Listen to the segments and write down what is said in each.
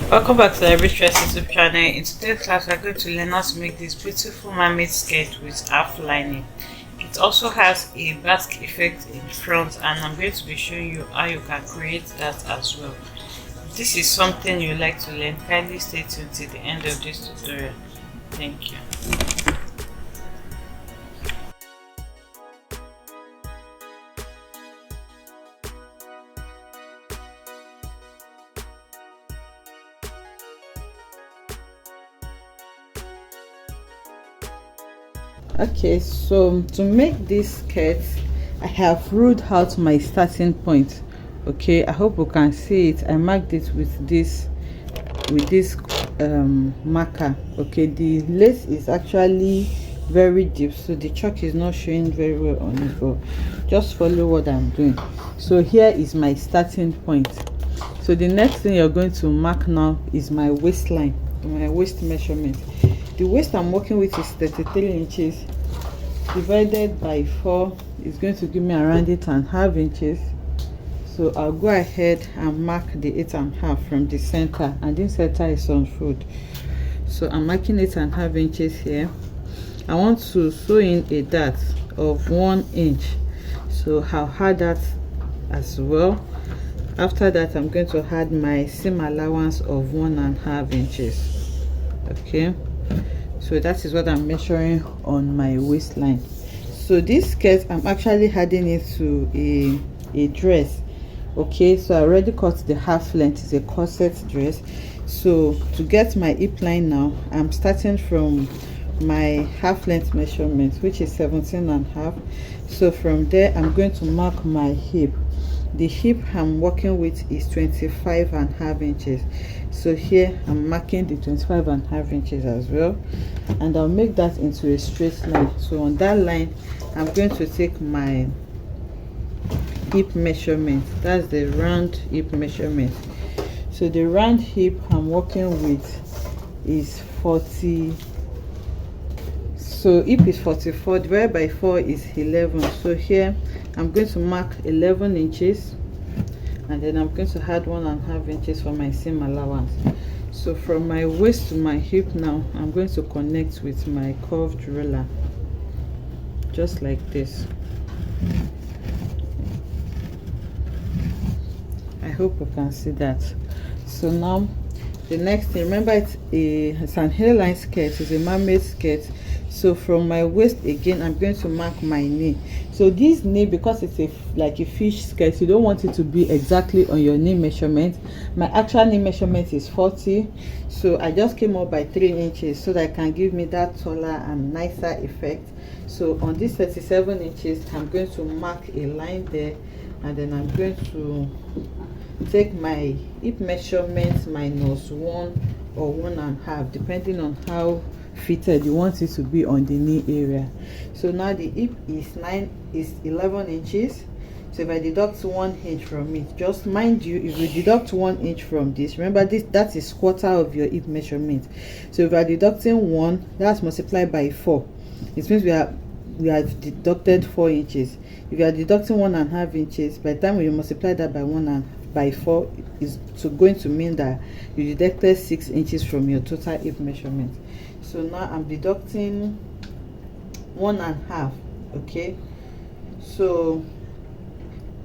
Welcome back to the Rich YouTube channel. In today's class, we're going to learn how to make this beautiful mermaid skirt with half lining. It also has a basket effect in front, and I'm going to be showing you how you can create that as well. If this is something you like to learn, kindly stay tuned till the end of this tutorial. Thank you. Okay, so to make this skirt, I have ruled out my starting point. Okay, I hope you can see it. I marked it with this marker. Okay, the lace is actually very deep, so the chalk is not showing very well on it, but just follow what I'm doing. So here is my starting point. So the next thing you're going to mark now is my waistline, my waist measurement. The waist I'm working with is 33 inches divided by 4 is going to give me around 8.5 inches. So I'll go ahead and mark the 8.5 from the center, and this center is on fold. So I'm marking 8.5 inches here. I want to sew in a dart of 1 inch, so I'll add that as well. After that, I'm going to add my seam allowance of 1.5 inches. Okay, so that is what I'm measuring on my waistline. So this skirt, I'm actually adding it to a dress. Okay, so I already cut the half length. It's a corset dress. So to get my hip line now, I'm starting from my half length measurement, which is 17.5. So from there, I'm going to mark my hip. The hip I'm working with is 25.5 inches. So here I'm marking the 25.5 inches as well, and I'll make that into a straight line. So on that line, I'm going to take my hip measurement. That's the round hip measurement. So the round hip I'm working with is 40. So hip is 44 divided by 4 is 11. So here I'm going to mark 11 inches, and then I'm going to add 1.5 inches for my seam allowance. So from my waist to my hip now, I'm going to connect with my curved ruler, just like this. I hope you can see that. So now the next thing, remember it's an hairline skirt, it's a mermaid skirt. So from my waist again, I'm going to mark my knee. So this knee, because it's like a fish skirt, you don't want it to be exactly on your knee measurement. My actual knee measurement is 40, so I just came up by 3 inches so that it can give me that taller and nicer effect. So on this 37 inches, I'm going to mark a line there, and then I'm going to take my hip measurement minus 1 or 1.5, depending on how fitted you want it to be on the knee area. So now the hip is 11 inches. So if I deduct 1 inch from it, just mind you, if you deduct 1 inch from this, remember that is quarter of your hip measurement. So if I deducting 1, that's multiplied by 4. It means we have deducted 4 inches. If you are deducting 1.5 inches, by the time you multiply that by 1 and by 4, is going to mean that you deducted 6 inches from your total hip measurement. So now I'm deducting 1.5. Okay, so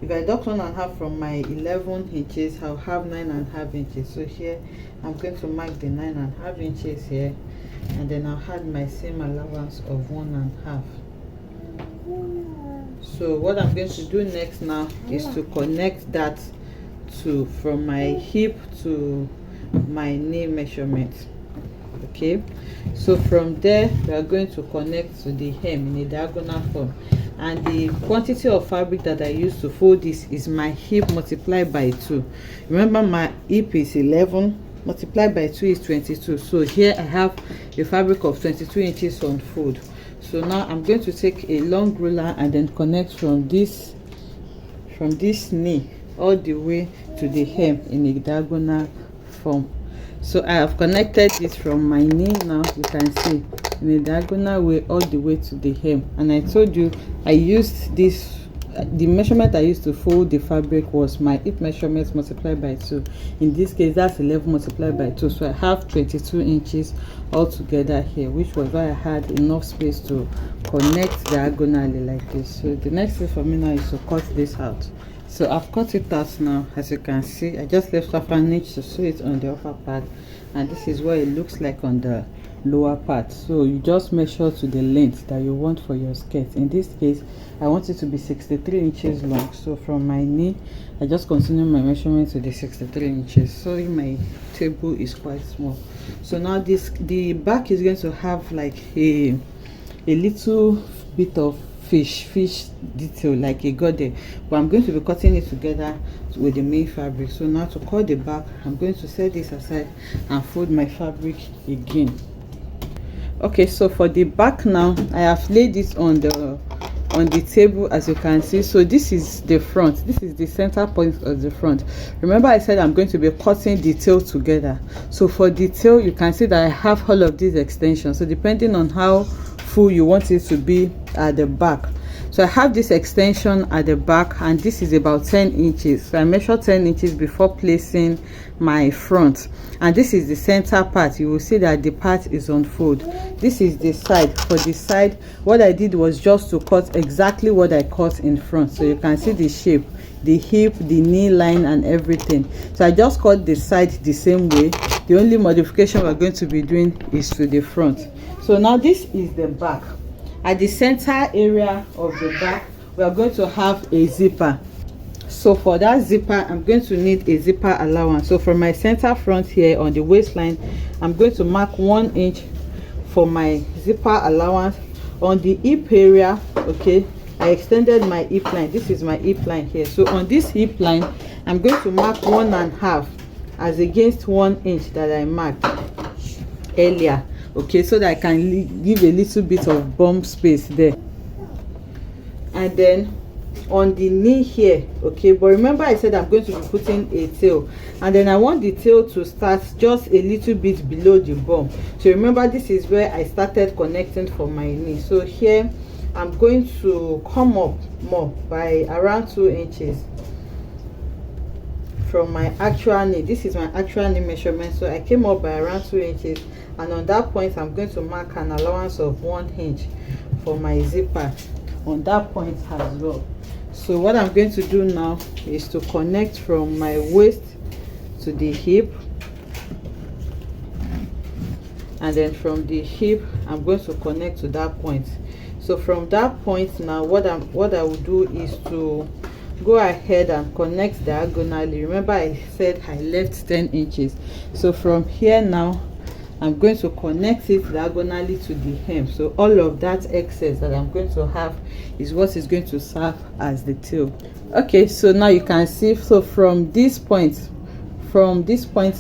if I deduct 1.5 from my 11 inches, I'll have 9.5 inches. So here I'm going to mark the 9.5 inches here, and then I'll add my seam allowance of 1.5. So what I'm going to do next now is to connect that from my hip to my knee measurement. Okay, so from there we are going to connect to the hem in a diagonal form, and the quantity of fabric that I use to fold this is my hip multiplied by 2. Remember, my hip is 11 multiplied by 2 is 22. So here I have a fabric of 22 inches on fold. So now I'm going to take a long ruler and then connect from this knee all the way to the hem in a diagonal form. So I have connected it from my knee. Now you can see in a diagonal way all the way to the hem, and I told you I used this the measurement I used to fold the fabric was my hip measurement multiplied by 2. In this case, that's 11 multiplied by 2, so I have 22 inches altogether here, which was why I had enough space to connect diagonally like this. So the next thing for me now is to cut this out. So I've cut it out now. As you can see, I just left off an inch to sew it on the upper part, and this is what it looks like on the lower part. So you just measure to the length that you want for your skirt. In this case, I want it to be 63 inches long, so from my knee I just continue my measurement to the 63 inches. Sorry, my table is quite small. So now the back is going to have like a little bit of fish detail, like a godet, but I'm going to be cutting it together with the main fabric. So now to cut the back, I'm going to set this aside and fold my fabric again. Okay, so for the back now, I have laid it on the table, as you can see. So this is the front, this is the center point of the front. Remember, I said I'm going to be cutting the tail together. So for the tail, you can see that I have all of these extensions, so depending on how full you want it to be at the back. So I have this extension at the back, and this is about 10 inches. So I measure 10 inches before placing my front, and this is the center part. You will see that the part is on fold. This is the side. For the side, what I did was just to cut exactly what I cut in front, so you can see the shape, the hip, the knee line, and everything. So I just cut the side the same way. The only modification we're going to be doing is to the front. So now this is the back. At the center area of the back, we are going to have a zipper. So for that zipper, I'm going to need a zipper allowance. So from my center front here on the waistline, I'm going to mark 1 inch for my zipper allowance. On the hip area, okay, I extended my hip line. This is my hip line here. So on this hip line, I'm going to mark 1.5 as against 1 inch that I marked earlier. Okay, so that I can give a little bit of bump space there. And then on the knee here, okay, but remember I said I'm going to be putting a tail, and then I want the tail to start just a little bit below the bum. So remember, this is where I started connecting for my knee. So here I'm going to come up more by around 2 inches from my actual knee. This is my actual knee measurement, so I came up by around 2 inches, and on that point I'm going to mark an allowance of 1 inch for my zipper on that point as well. So what I'm going to do now is to connect from my waist to the hip, and then from the hip I'm going to connect to that point. So from that point now, what I will do is to go ahead and connect diagonally. Remember I said I left 10 inches. So from here now, I'm going to connect it diagonally to the hem. So all of that excess that I'm going to have is what is going to serve as the tail. Okay, so now you can see, so from this point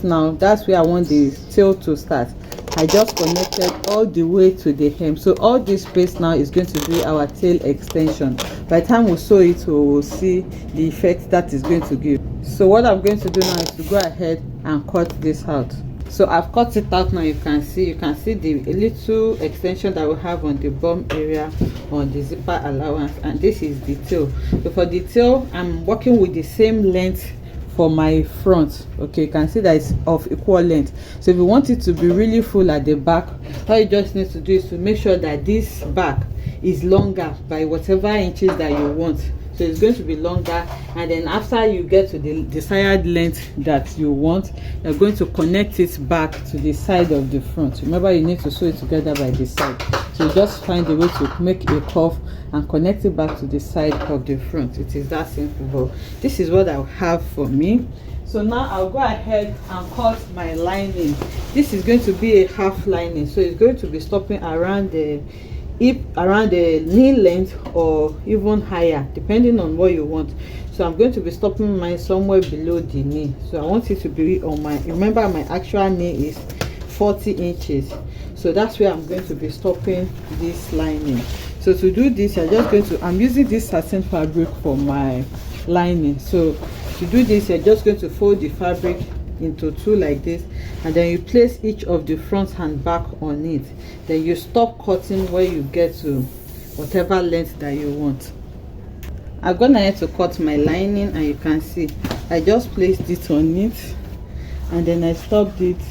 now, that's where I want the tail to start. I just connected all the way to the hem. So all this space now is going to be our tail extension. By the time we sew it, we will see the effect that is going to give. So what I'm going to do now is to go ahead and cut this out. So I've cut it out now. You can see the little extension that we have on the bum area on the zipper allowance, and this is the tail. So for the tail, I'm working with the same length for my front. Okay, you can see that it's of equal length. So if you want it to be really full at the back, all you just need to do is to make sure that this back is longer by whatever inches that you want. So it's going to be longer, and then after you get to the desired length that you want, you're going to connect it back to the side of the front. Remember, you need to sew it together by the side. So you just find a way to make a curve and connect it back to the side of the front. It is that simple. But this is what I'll have for me. So now I'll go ahead and cut my lining. This is going to be a half lining, so it's going to be stopping around the hip, around the knee length, or even higher depending on what you want. So I'm going to be stopping mine somewhere below the knee. So I want it to be on my, remember my actual knee is 40 inches, so that's where I'm going to be stopping this lining. So to do this, I'm using this satin fabric for my lining. So to do this, you're just going to fold the fabric into two like this, and then you place each of the front and back on it. Then you stop cutting where you get to whatever length that you want. I've gone ahead to cut my lining, and you can see I just placed it on it, and then I stopped it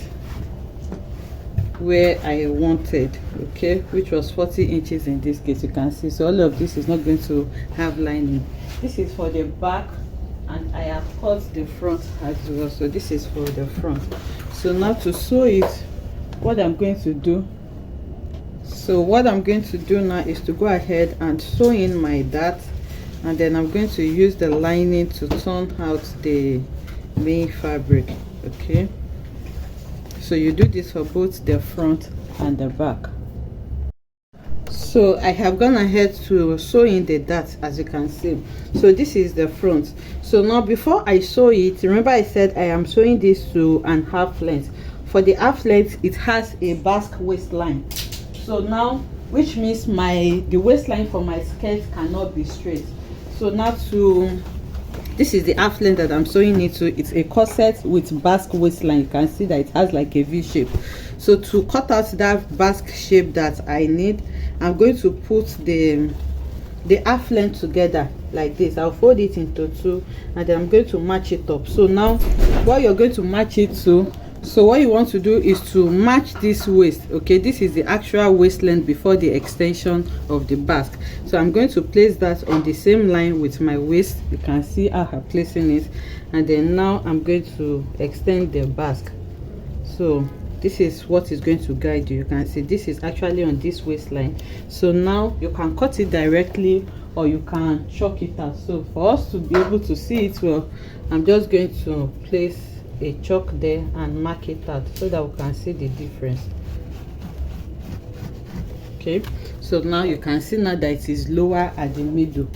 where I wanted, okay, which was 40 inches in this case. You can see, so all of this is not going to have lining. This is for the back, and I have cut the front as well, so this is for the front. So now to sew it, what I'm going to do now is to go ahead and sew in my dart, and then I'm going to use the lining to turn out the main fabric. Okay, so you do this for both the front and the back. So I have gone ahead to sew in the dart, as you can see. So this is the front. So now before I sew it, remember I said I am sewing this to an half length. For the half length, it has a basque waistline. So now, which means the waistline for my skirt cannot be straight. So now this is the half length that I'm sewing it to. It's a corset with basque waistline. You can see that it has like a V shape. So to cut out that basque shape that I need, I'm going to put the half length together like this. I'll fold it into two, and then I'm going to match it up. So now what you're going to match it to, so what you want to do is to match this waist. Okay, this is the actual waist length before the extension of the basque. So I'm going to place that on the same line with my waist. You can see how I'm placing it, and then now I'm going to extend the basque. So this is what is going to guide you. You can see this is actually on this waistline. So now you can cut it directly, or you can chalk it out. So for us to be able to see it well, I'm just going to place a chalk there and mark it out so that we can see the difference. Okay, so now you can see now that it is lower at the middle.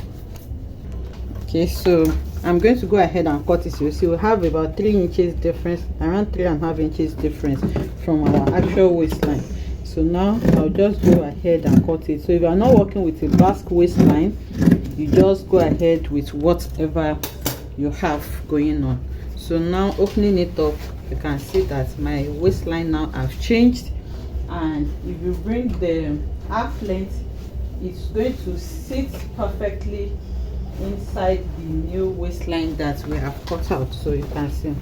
Okay, so I'm going to go ahead and cut it. You see we have about 3 inches difference, around 3.5 inches difference from our actual waistline. So now I'll just go ahead and cut it. So if you are not working with a basque waistline, you just go ahead with whatever you have going on. So now opening it up, you can see that my waistline now have changed, and if you bring the half length, it's going to sit perfectly inside the new waistline that we have cut out. So you can see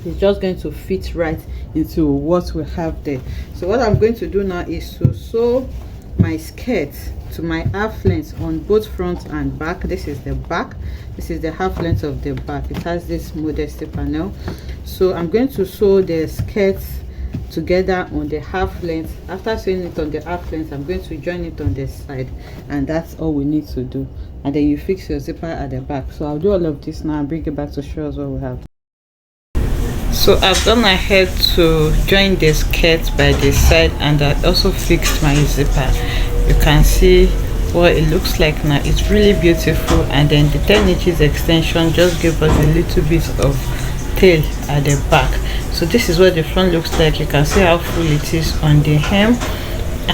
it's just going to fit right into what we have there. So what I'm going to do now is to sew my skirt to my half length on both front and back. This is the back, this is the half length of the back. It has this modesty panel. So I'm going to sew the skirt together on the half length. After sewing it on the half length, I'm going to join it on the side, and that's all we need to do. And then you fix your zipper at the back. So I'll do all of this now and bring it back to show us what we have. So I've gone ahead to join the skirt by the side, and I also fixed my zipper. You can see what it looks like now. It's really beautiful, and then the 10 inches extension just gave us a little bit of tail at the back. So this is what the front looks like. You can see how full it is on the hem,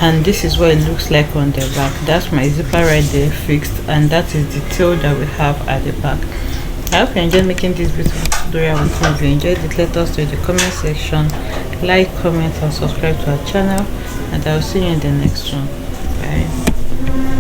and this is what it looks like on the back. That's my zipper right there fixed, and that is the tail that we have at the back. I hope you enjoyed making this beautiful tutorial with me. If you enjoyed it, let us know in the comment section. Like, comment, and subscribe to our channel, and I will see you in the next one. Bye.